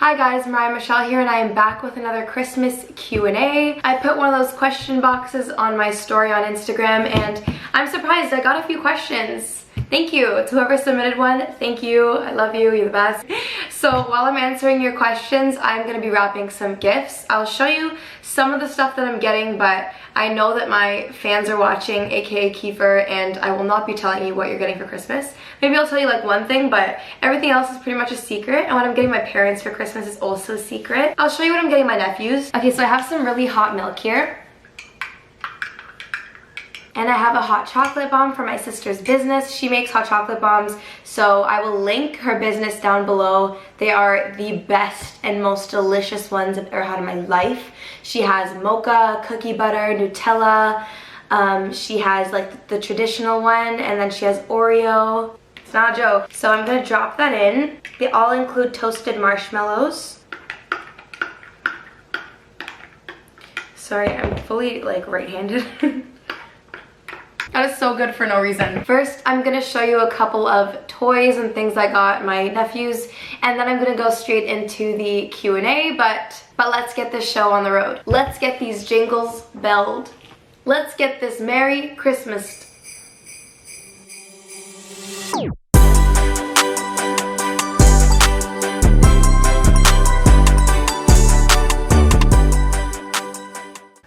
Hi guys, Mariah Michelle here, and I am back with another Christmas Q&A. I put one of those question boxes on my story on Instagram, and I'm surprised I got a few questions. Thank you to whoever submitted one. Thank you. I love you. You're the best. So while I'm answering your questions, I'm going to be wrapping some gifts. I'll show you some of the stuff that I'm getting, but I know that my fans are watching, aka Kiefer, and I will not be telling you what you're getting for Christmas. Maybe I'll tell you like one thing, but everything else is pretty much a secret. And what I'm getting my parents for Christmas is also a secret. I'll show you what I'm getting my nephews. Okay, so I have some really hot milk here. And I have a hot chocolate bomb for my sister's business. She makes hot chocolate bombs, so I will link her business down below. They are the best and most delicious ones I've ever had in my life. She has mocha, cookie butter, Nutella. She has like the traditional one, and then she has Oreo. It's not a joke. So I'm gonna drop that in. They all include toasted marshmallows. Sorry, I'm fully like right-handed. That is so good for no reason. First, I'm gonna show you a couple of toys and things I got my nephews, and then I'm gonna go straight into the Q&A, but let's get this show on the road. Let's get these jingles belled. Let's get this Merry Christmas.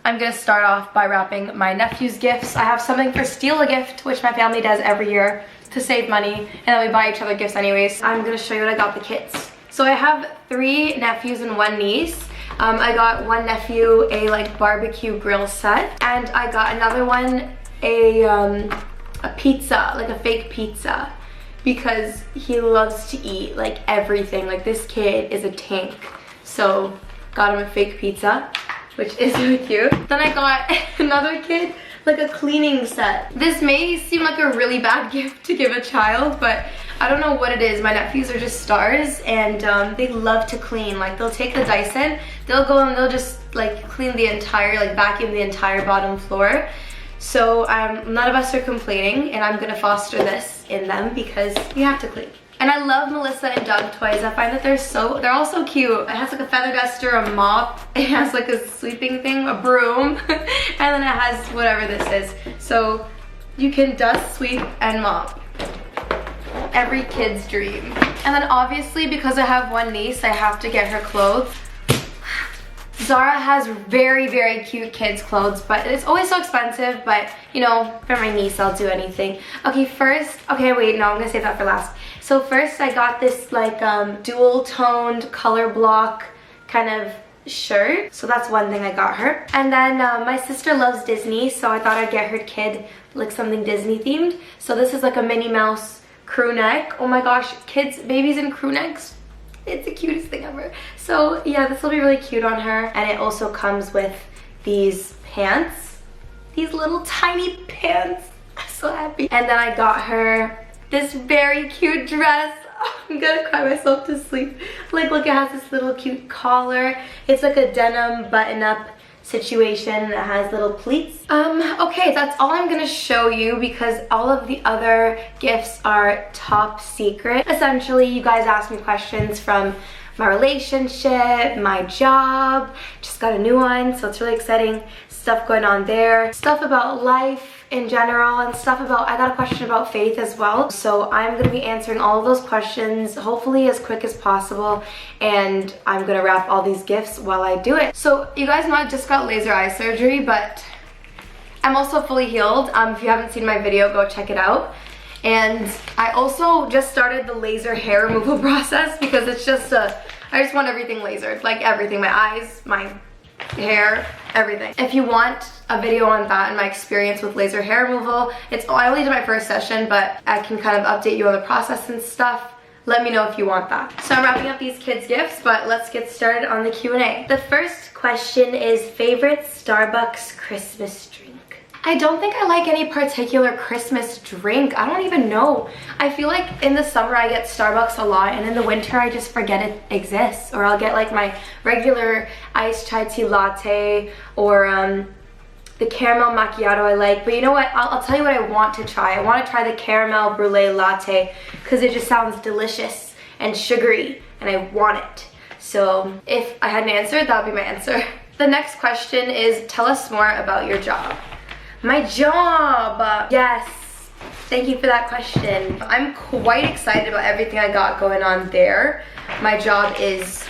I'm gonna start off by wrapping my nephew's gifts. I have something for Steal a Gift, which my family does every year to save money, and then we buy each other gifts anyways. I'm gonna show you what I got the kids. So I have 3 nephews and 1 niece. I got one nephew a like barbecue grill set, and I got another one a pizza, like a fake pizza, because he loves to eat like everything. Like this kid is a tank. So got him a fake pizza, which is really cute. Then I got another kid like a cleaning set. This may seem like a really bad gift to give a child, but I don't know what it is. My nephews are just stars, and they love to clean. Like they'll take the Dyson, they'll go and they'll just like clean the entire, like vacuum the entire bottom floor. So none of us are complaining, and I'm gonna foster this in them because we have to clean. And I love Melissa and Doug toys. I find that they're all so cute. It has like a feather duster, a mop, it has like a sweeping thing, a broom, and then it has whatever this is. So you can dust, sweep, and mop. Every kid's dream. And then obviously, because I have one niece, I have to get her clothes. Zara has very, very cute kids clothes, but it's always so expensive. But you know, for my niece, I'll do anything. Okay, wait, no, I'm gonna save that for last. So first I got this like dual toned color block kind of shirt. So that's one thing I got her. And then my sister loves Disney, so I thought I'd get her kid like something Disney themed. So this is like a Minnie Mouse crew neck. Oh my gosh, babies in crew necks. It's the cutest thing ever. So yeah, this will be really cute on her. And it also comes with these pants. These little tiny pants. I'm so happy. And then I got her this very cute dress. Oh, I'm gonna cry myself to sleep. Like look, it has this little cute collar. It's like a denim button-up situation that has little pleats. Okay, that's all I'm gonna show you because all of the other gifts are top secret. Essentially, you guys asked me questions from my relationship, my job, just got a new one, so it's really exciting. Stuff going on there, stuff about life in general, and stuff about, I got a question about faith as well. So I'm gonna be answering all of those questions, hopefully as quick as possible, and I'm gonna wrap all these gifts while I do it. So you guys know I just got laser eye surgery, but I'm also fully healed. If you haven't seen my video, go check it out. And I also just started the laser hair removal process because it's just I just want everything lasered, like everything, my eyes, my hair, everything. If you want a video on that and my experience with laser hair removal, I only did my first session, but I can kind of update you on the process and stuff. Let me know if you want that. So I'm wrapping up these kids' gifts, but let's get started on the Q&A. The first question is favorite Starbucks Christmas drink. I don't think I like any particular Christmas drink. I don't even know. I feel like in the summer I get Starbucks a lot, and in the winter I just forget it exists. Or I'll get like my regular iced chai tea latte, or the caramel macchiato I like. But you know what? I'll tell you what I want to try. I want to try the caramel brulee latte because it just sounds delicious and sugary, and I want it. So if I had an answer, that would be my answer. The next question is, tell us more about your job. My job, yes. Thank you for that question. I'm quite excited about everything I got going on there. My job is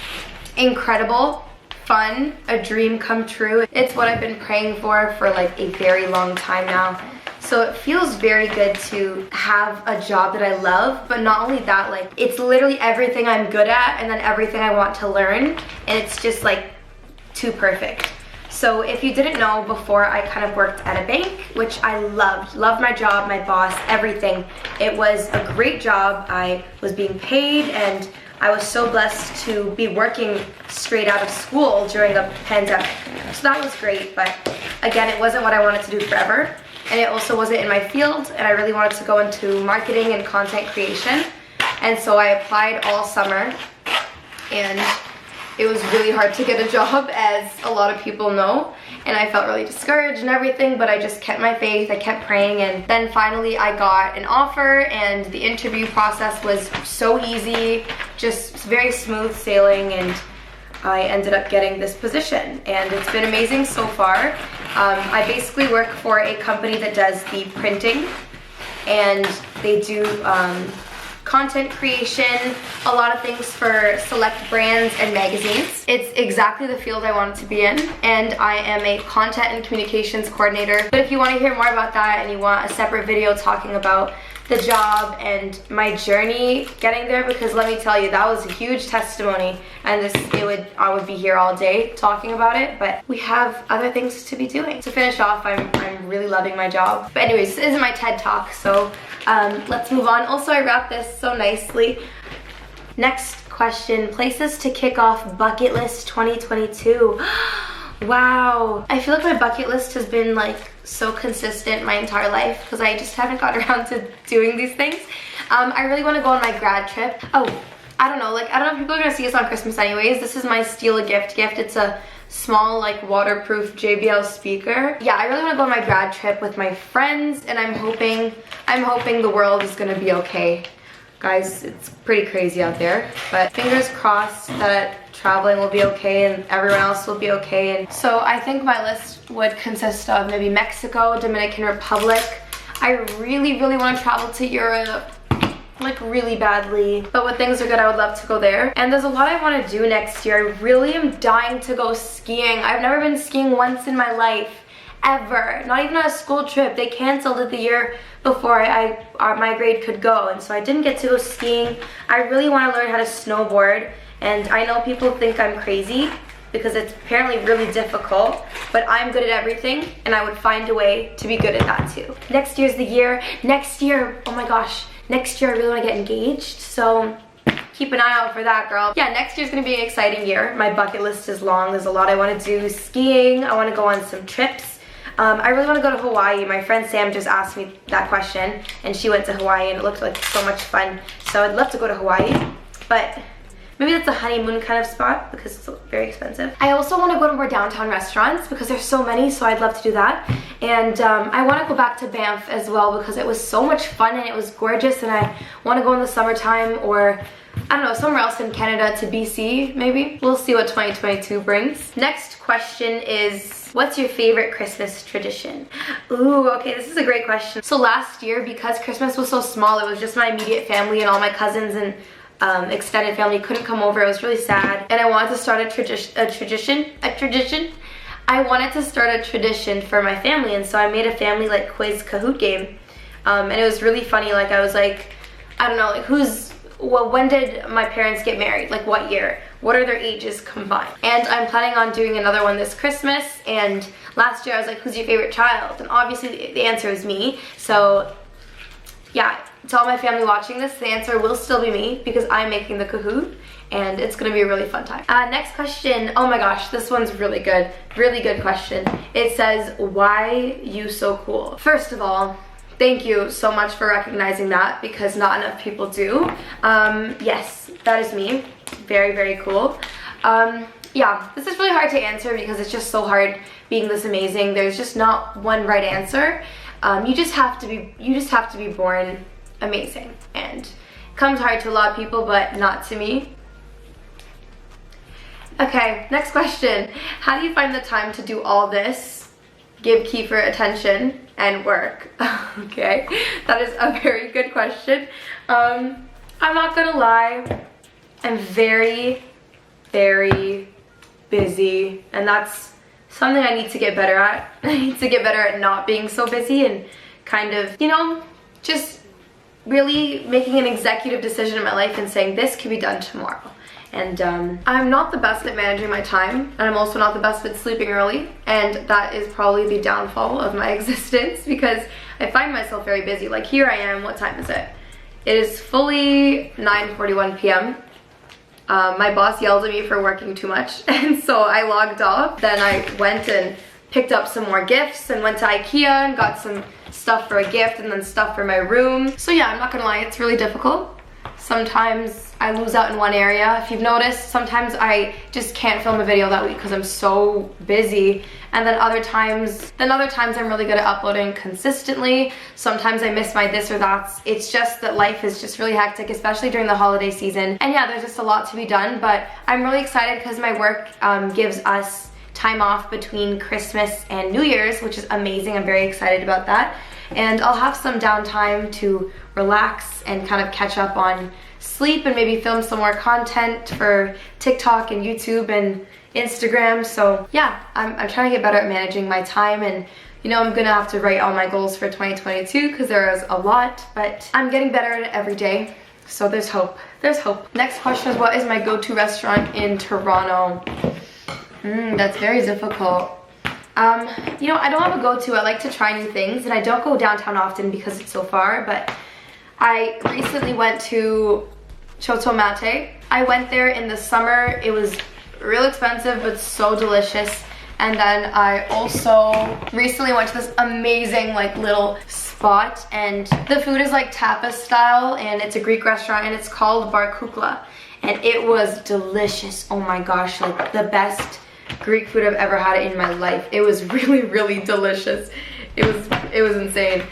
incredible, fun, a dream come true. It's what I've been praying for like a very long time now. So it feels very good to have a job that I love, but not only that, like it's literally everything I'm good at and then everything I want to learn, and it's just like too perfect. So if you didn't know, before I kind of worked at a bank, which I loved my job, my boss, everything. It was a great job. I was being paid, and I was so blessed to be working straight out of school during a pandemic. So that was great, but again, it wasn't what I wanted to do forever. And it also wasn't in my field, and I really wanted to go into marketing and content creation. And so I applied all summer, and it was really hard to get a job, as a lot of people know, and I felt really discouraged and everything, but I just kept my faith, I kept praying, and then finally I got an offer, and the interview process was so easy, just very smooth sailing, and I ended up getting this position, and it's been amazing so far. I basically work for a company that does the printing, and they do content creation, a lot of things for select brands and magazines. It's exactly the field I wanted to be in, and I am a content and communications coordinator. But if you want to hear more about that and you want a separate video talking about the job and my journey getting there, because let me tell you, that was a huge testimony, and I would be here all day talking about it, but we have other things to be doing. To finish off, I'm really loving my job. But anyways, this isn't my TED Talk, so let's move on. Also, I wrapped this so nicely. Next question, places to kick off bucket list 2022. Wow, I feel like my bucket list has been like so consistent my entire life, because I just haven't got around to doing these things. I really want to go on my grad trip. Oh, I don't know if people are gonna see this on Christmas anyways. This is my steal a gift. It's a small like waterproof JBL speaker. Yeah, I really want to go on my grad trip with my friends, and I'm hoping the world is gonna be okay. Guys, it's pretty crazy out there, but fingers crossed that traveling will be okay and everyone else will be okay. And so I think my list would consist of maybe Mexico, Dominican Republic. I really want to travel to Europe, like really badly, but when things are good, I would love to go there. And there's a lot I want to do next year. I really am dying to go skiing. I've never been skiing once in my life, ever. Not even on a school trip. They canceled it the year before my grade could go, and so I didn't get to go skiing. I really want to learn how to snowboard, and I know people think I'm crazy because it's apparently really difficult, but I'm good at everything, and I would find a way to be good at that too. Next year's the year. Next year, oh my gosh, next year I really want to get engaged, so keep an eye out for that, girl. Yeah, next year's gonna be an exciting year. My bucket list is long. There's a lot I want to do. Skiing, I want to go on some trips. I really want to go to Hawaii. My friend Sam just asked me that question, and she went to Hawaii, and it looked like so much fun. So I'd love to go to Hawaii, but maybe that's a honeymoon kind of spot because it's very expensive. I also want to go to more downtown restaurants because there's so many, so I'd love to do that. And I want to go back to Banff as well because it was so much fun and it was gorgeous, and I want to go in the summertime, or I don't know, somewhere else in Canada, to BC maybe. We'll see what 2022 brings. Next question is, what's your favorite Christmas tradition? Ooh, okay, this is a great question. So last year, because Christmas was so small, it was just my immediate family and all my cousins and extended family couldn't come over. It was really sad, and I wanted to start a tradition. I wanted to start a tradition for my family, and so I made a family like quiz Kahoot game, and it was really funny. Like, I was like, I don't know, like when did my parents get married? Like, what year? What are their ages combined? And I'm planning on doing another one this Christmas, and last year I was like, who's your favorite child? And obviously the answer is me. So yeah, to all my family watching this, the answer will still be me because I'm making the Kahoot, and it's gonna be a really fun time. Next question. Oh my gosh, this one's really good. Really good question. It says, why you so cool? First of all, thank you so much for recognizing that, because not enough people do. Yes, that is me. Very cool. Yeah, this is really hard to answer because it's just so hard being this amazing. There's just not one right answer. You just have to be born amazing, and it comes hard to a lot of people, but not to me. Okay, next question. How do you find the time to do all this? Give Kiefer attention and work. Okay, that is a very good question. I'm not gonna lie, I'm very, very busy, and that's something I need to get better at. I need to get better at not being so busy and kind of, you know, just really making an executive decision in my life and saying this can be done tomorrow. And I'm not the best at managing my time, and I'm also not the best at sleeping early, and that is probably the downfall of my existence because I find myself very busy. Like here I am, what time is it? It is fully 9:41 p.m. My boss yelled at me for working too much, and so I logged off. Then I went and picked up some more gifts and went to IKEA and got some stuff for a gift and then stuff for my room. So yeah, I'm not gonna lie, it's really difficult. Sometimes I lose out in one area. If you've noticed, sometimes I just can't film a video that week because I'm so busy. And then other times I'm really good at uploading consistently. Sometimes I miss my this or that's. It's just that life is just really hectic, especially during the holiday season. And yeah, there's just a lot to be done, but I'm really excited because my work gives us time off between Christmas and New Year's, which is amazing. I'm very excited about that. And I'll have some downtime to relax and kind of catch up on sleep and maybe film some more content for TikTok and YouTube and Instagram. So yeah, I'm trying to get better at managing my time, and you know, I'm gonna have to write all my goals for 2022 because there is a lot, but I'm getting better at it every day. So there's hope. There's hope. Next question is, what is my go-to restaurant in Toronto? That's very difficult. You know, I don't have a go-to. I like to try new things, and I don't go downtown often because it's so far, but I recently went to Choto Mate. I went there in the summer. It was real expensive, but so delicious. And then I also recently went to this amazing like little spot, and the food is like tapas style, and it's a Greek restaurant, and it's called Bar Kukla, and it was delicious. Oh my gosh, like the best Greek food I've ever had in my life. It was really, really delicious. It was insane.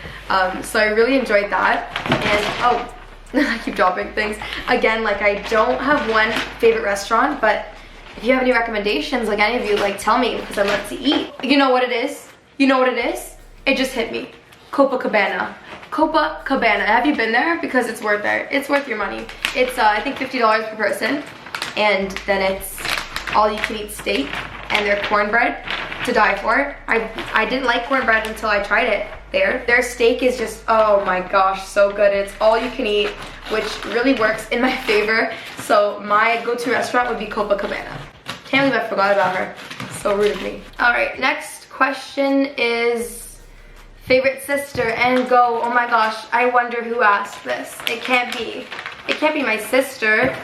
So I really enjoyed that. And oh, I keep dropping things. Again, like I don't have one favorite restaurant, but if you have any recommendations, like any of you, like tell me because I love to eat. You know what it is? You know what it is? It just hit me. Copacabana. Copacabana. Have you been there? Because it's worth it. It's worth your money. It's I think $50 per person, and then it's all you can eat steak and their cornbread to die for. I didn't like cornbread until I tried it there. Their steak is just, oh my gosh, so good. It's all you can eat, which really works in my favor. So my go-to restaurant would be Copacabana. Can't believe I forgot about her. So rude of me. All right, next question is favorite sister, and go, oh my gosh, I wonder who asked this. It can't be my sister.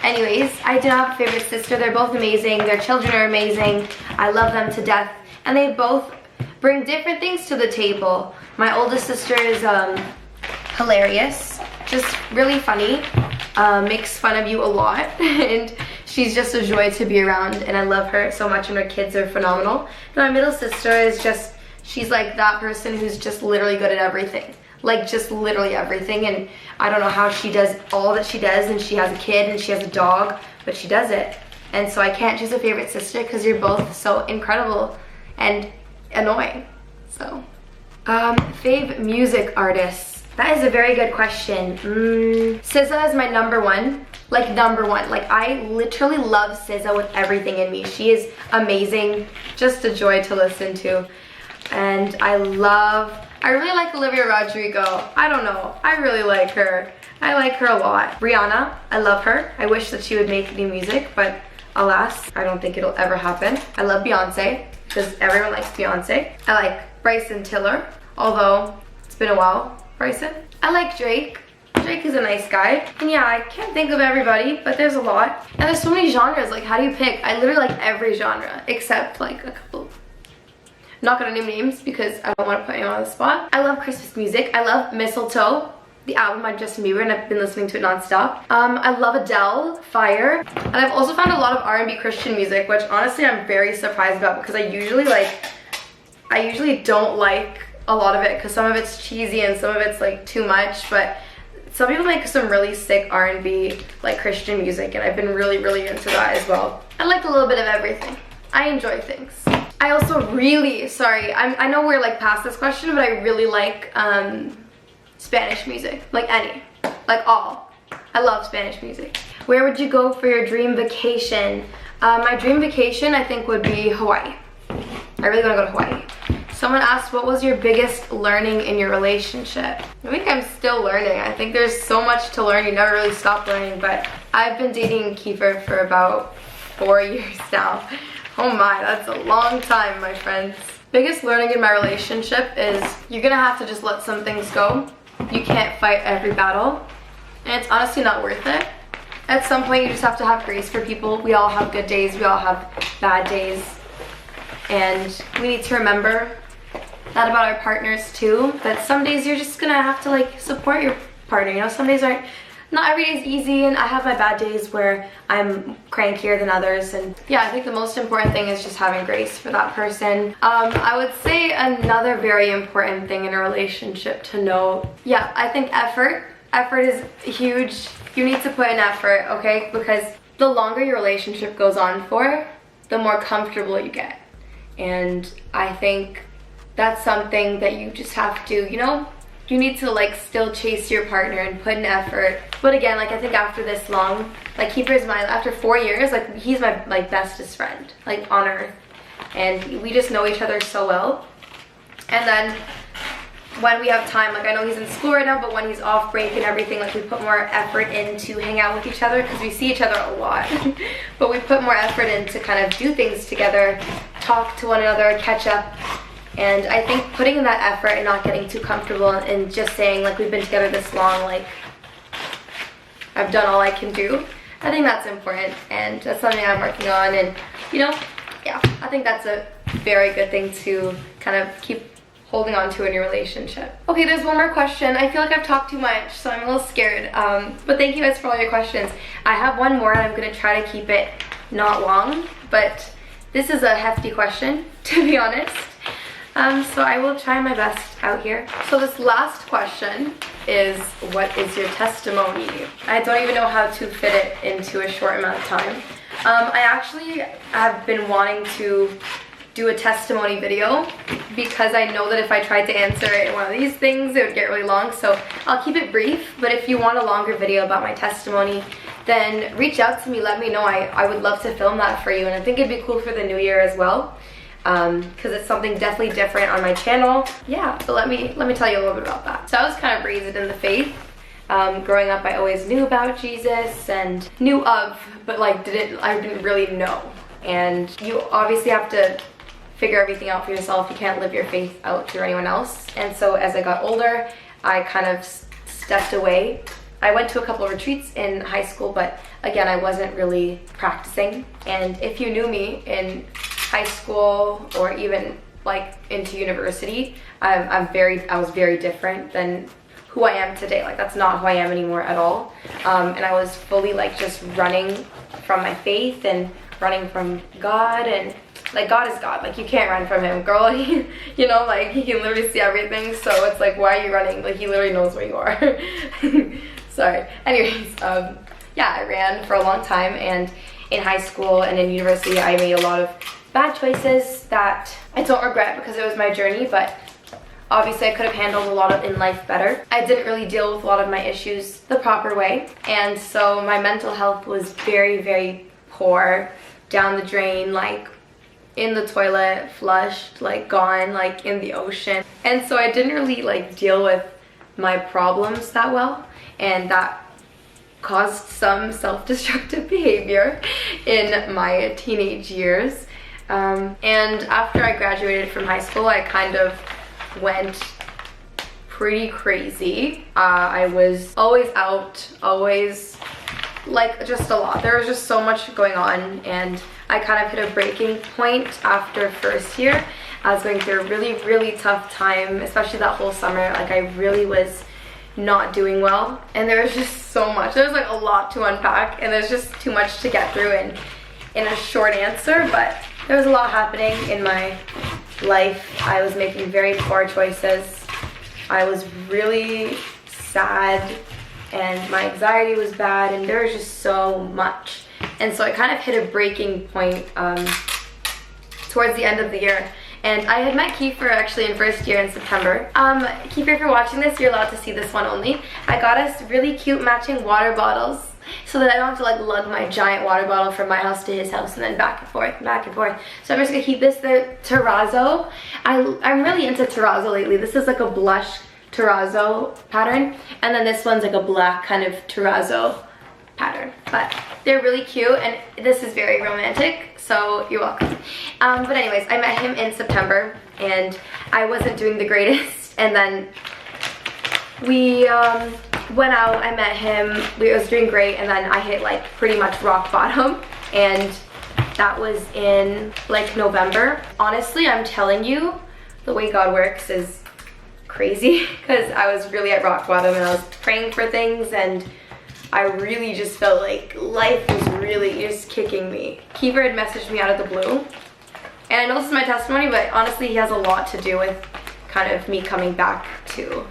Anyways, I do have a favorite sister. They're both amazing. Their children are amazing. I love them to death. And they both bring different things to the table. My oldest sister is hilarious, just really funny, makes fun of you a lot, and she's just a joy to be around, and I love her so much, and her kids are phenomenal. And my middle sister is just, she's like that person who's just literally good at everything. Like just literally everything, and I don't know how she does all that she does, and she has a kid and she has a dog, but she does it. And so I can't choose a favorite sister because you're both so incredible and annoying. So fave music artists, that is a very good question. SZA is my number one, like number one. Like I literally love SZA with everything in me. She is amazing, just a joy to listen to. And I really like Olivia Rodrigo. I don't know, I really like her. I like her a lot. Rihanna, I love her. I wish that she would make new music, but alas, I don't think it'll ever happen. I love Beyonce, because everyone likes Beyonce. I like Bryson Tiller, although it's been a while. Bryson. I like Drake. Drake is a nice guy. And yeah, I can't think of everybody, but there's a lot. And there's so many genres, like how do you pick? I literally like every genre, except like a couple. I'm not gonna name names because I don't want to put anyone on the spot. I love Christmas music. I love Mistletoe, the album by Justin Bieber, and I've been listening to it non-stop. I love Adele, Fire. And I've also found a lot of R&B Christian music, which honestly I'm very surprised about because I usually don't like a lot of it because some of it's cheesy and some of it's like too much, but some people make some really sick R&B, like Christian music, and I've been really, really into that as well. I like a little bit of everything. I enjoy things. I also really, I know we're like past this question, but I really like Spanish music, like all. I love Spanish music. Where would you go for your dream vacation? My dream vacation, I think, would be Hawaii. I really want to go to Hawaii. Someone asked, what was your biggest learning in your relationship? I think I'm still learning. I think there's so much to learn. You never really stop learning, but I've been dating Kiefer for about 4 years now. Oh my, that's a long time, my friends. Biggest learning in my relationship is you're gonna have to just let some things go. You can't fight every battle, and it's honestly not worth it. At some point, you just have to have grace for people. We all have good days, we all have bad days, and we need to remember that about our partners too, that some days you're just gonna have to like support your partner. You know, some days aren't, not every day is easy, and I have my bad days where I'm crankier than others, and yeah, I think the most important thing is just having grace for that person. I would say another very important thing in a relationship to know, yeah, I think effort is huge. You need to put in effort, okay? Because the longer your relationship goes on for, the more comfortable you get, and I think that's something that you just have to, you know, you need to like still chase your partner and put in effort. But again, like I think after this long, like Kiefer is after 4 years, like he's my like bestest friend, like on earth. And we just know each other so well. And then when we have time, like I know he's in school right now, but when he's off break and everything, like we put more effort in to hang out with each other because we see each other a lot. But we put more effort in to kind of do things together, talk to one another, catch up. And I think putting in that effort and not getting too comfortable and just saying like we've been together this long, like I've done all I can do, I think that's important, and that's something I'm working on. And you know, yeah, I think that's a very good thing to kind of keep holding on to in your relationship. Okay, there's one more question. I feel like I've talked too much, so I'm a little scared, but thank you guys for all your questions. I have one more and I'm gonna try to keep it not long, but this is a hefty question, to be honest. So I will try my best out here. So this last question is, what is your testimony? I don't even know how to fit it into a short amount of time. I actually have been wanting to do a testimony video because I know that if I tried to answer it in one of these things, it would get really long. So I'll keep it brief, but if you want a longer video about my testimony, then reach out to me, let me know. I would love to film that for you, and I think it'd be cool for the new year as well. Because it's something definitely different on my channel. Yeah, but let me tell you a little bit about that. So I was kind of raised in the faith. Growing up, I always knew about Jesus and knew of, but like I didn't really know. And you obviously have to figure everything out for yourself. You can't live your faith out through anyone else. And so as I got older, I kind of stepped away. I went to a couple of retreats in high school, but again, I wasn't really practicing. And if you knew me in high school or even like into university, I was very different than who I am today. Like that's not who I am anymore at all. And I was fully like just running from my faith and running from God, and like God is God, like you can't run from him, girl. You know, like he can literally see everything, so it's like, why are you running? Like he literally knows where you are. Sorry. Anyways, yeah, I ran for a long time, and in high school and in university I made a lot of bad choices that I don't regret because it was my journey, but obviously I could have handled a lot of in life better. I didn't really deal with a lot of my issues the proper way, and so my mental health was very, very poor, down the drain, like in the toilet, flushed, like gone, like in the ocean. And so I didn't really like deal with my problems that well, and that caused some self-destructive behavior in my teenage years. And after I graduated from high school, I kind of went pretty crazy. I was always out, always like just a lot. There was just so much going on, and I kind of hit a breaking point after first year. I was going through a really, really tough time, especially that whole summer. Like I really was not doing well, and there was just so much. There was like a lot to unpack, and there's just too much to get through in a short answer, but there was a lot happening in my life. I was making very poor choices. I was really sad and my anxiety was bad, and there was just so much. And so I kind of hit a breaking point towards the end of the year. And I had met Kiefer actually in first year in September. Kiefer, if you're watching this, you're allowed to see this one only. I got us really cute matching water bottles so that I don't have to like lug my giant water bottle from my house to his house and then back and forth, back and forth. So I'm just gonna keep this, the terrazzo. I'm really into terrazzo lately. This is like a blush terrazzo pattern, and then this one's like a black kind of terrazzo pattern, but they're really cute, and this is very romantic, so you're welcome. But anyways, I met him in September, and I wasn't doing the greatest, and then we went out, I met him, I was doing great, and then I hit like pretty much rock bottom, and that was in like November. Honestly, I'm telling you, the way God works is crazy, because I was really at rock bottom, and I was praying for things, and I really just felt like life was really just kicking me. Kiefer had messaged me out of the blue, and I know this is my testimony, but honestly he has a lot to do with kind of me coming back to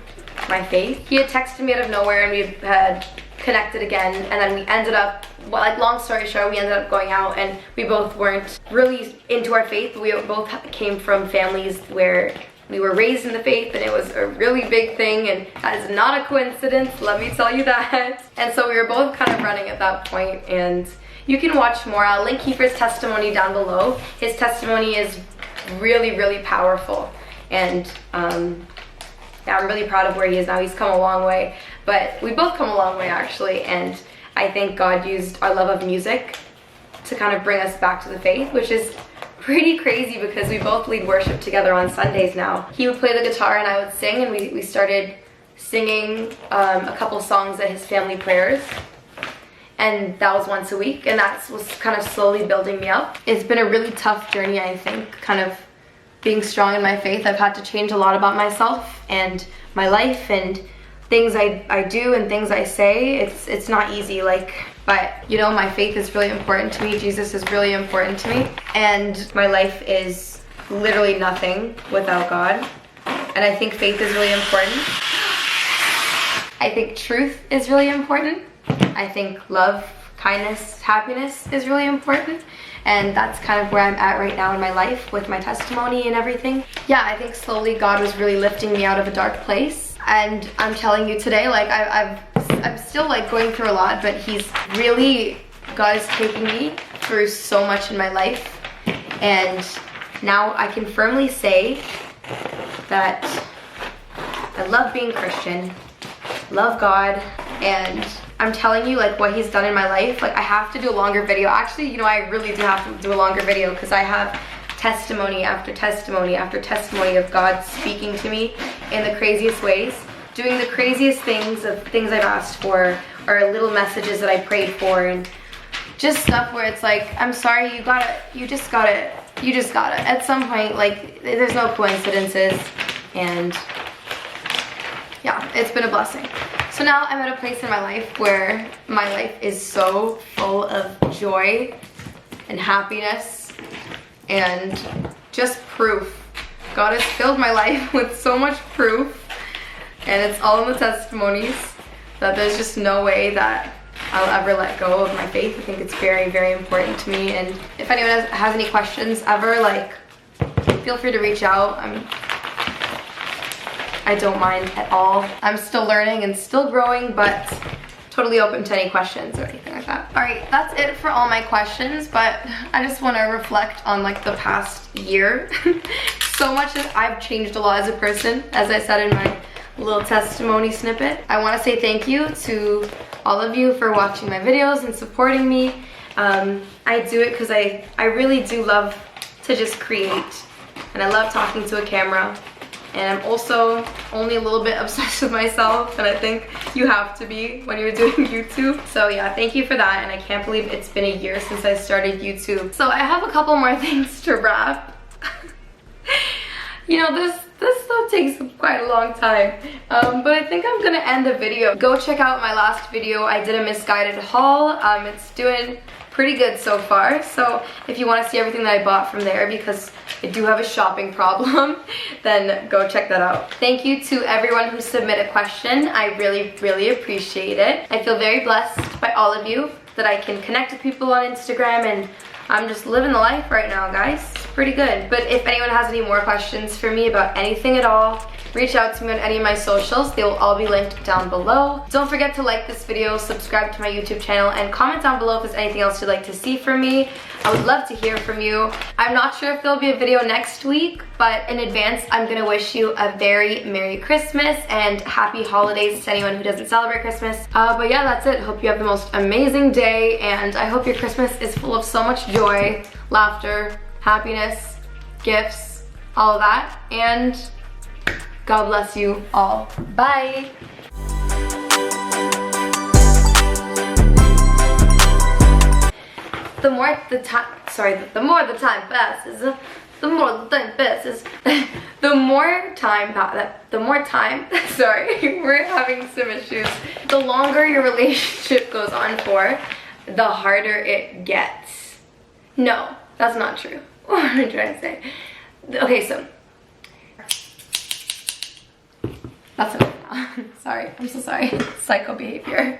my faith. He had texted me out of nowhere, and we had connected again, and then we ended up, well, like long story short, we ended up going out, and we both weren't really into our faith. We both came from families where we were raised in the faith, and it was a really big thing, and that is not a coincidence, let me tell you that. And so we were both kind of running at that point, and you can watch more. I'll link Kiefers' testimony down below. His testimony is really, really powerful, and yeah, I'm really proud of where he is now. He's come a long way, but we both come a long way actually, and I think God used our love of music to kind of bring us back to the faith, which is pretty crazy because we both lead worship together on Sundays now. He would play the guitar and I would sing, and we started singing a couple songs at his family prayers, and that was once a week, and that was kind of slowly building me up. It's been a really tough journey, I think, kind of being strong in my faith. I've had to change a lot about myself and my life and things I do and things I say. It's not easy, like, but you know, my faith is really important to me. Jesus is really important to me, and my life is literally nothing without God. And I think faith is really important. I think truth is really important. I think love, kindness, happiness is really important. And that's kind of where I'm at right now in my life with my testimony and everything. Yeah, I think slowly God was really lifting me out of a dark place. And I'm telling you today, like I'm still like going through a lot, but he's really, God is taking me through so much in my life. And now I can firmly say that I love being Christian, love God, and I'm telling you, like, what he's done in my life, like, I have to do a longer video. Actually, you know, I really do have to do a longer video because I have testimony after testimony after testimony of God speaking to me in the craziest ways, doing the craziest things of things I've asked for, or little messages that I prayed for, and just stuff where it's like, I'm sorry, you just gotta. At some point, like, there's no coincidences, and yeah, it's been a blessing. So now I'm at a place in my life where my life is so full of joy and happiness and just proof. God has filled my life with so much proof, and it's all in the testimonies, that there's just no way that I'll ever let go of my faith. I think it's very, very important to me, and if anyone has any questions ever, like, feel free to reach out. I don't mind at all. I'm still learning and still growing, but totally open to any questions or anything like that. All right, that's it for all my questions, but I just want to reflect on like the past year. So much that I've changed a lot as a person, as I said in my little testimony snippet. I want to say thank you to all of you for watching my videos and supporting me. I do it because I really do love to just create, and I love talking to a camera. And I'm also only a little bit obsessed with myself, and I think you have to be when you're doing YouTube. So yeah, thank you for that, and I can't believe it's been a year since I started YouTube. So I have a couple more things to wrap. You know, this stuff takes quite a long time, but I think I'm gonna end the video. Go check out my last video. I did a misguided haul. It's doing pretty good so far. So if you want to see everything that I bought from there, because I do have a shopping problem, then go check that out. Thank you to everyone who submitted a question. I really, really appreciate it. I feel very blessed by all of you that I can connect with people on Instagram, and I'm just living the life right now, guys. It's pretty good. But if anyone has any more questions for me about anything at all, reach out to me on any of my socials. They will all be linked down below. Don't forget to like this video, subscribe to my YouTube channel, and comment down below if there's anything else you'd like to see from me. I would love to hear from you. I'm not sure if there'll be a video next week, but in advance, I'm gonna wish you a very Merry Christmas and Happy Holidays to anyone who doesn't celebrate Christmas. But yeah, that's it. Hope you have the most amazing day, and I hope your Christmas is full of so much joy, laughter, happiness, gifts, all of that, and God bless you all. Bye. The more the time passes, the more the time passes, sorry, we're having some issues. The longer your relationship goes on for, the harder it gets. No, that's not true. What am I trying to say? Okay, so that's enough now. Sorry, I'm so sorry. Psycho behavior.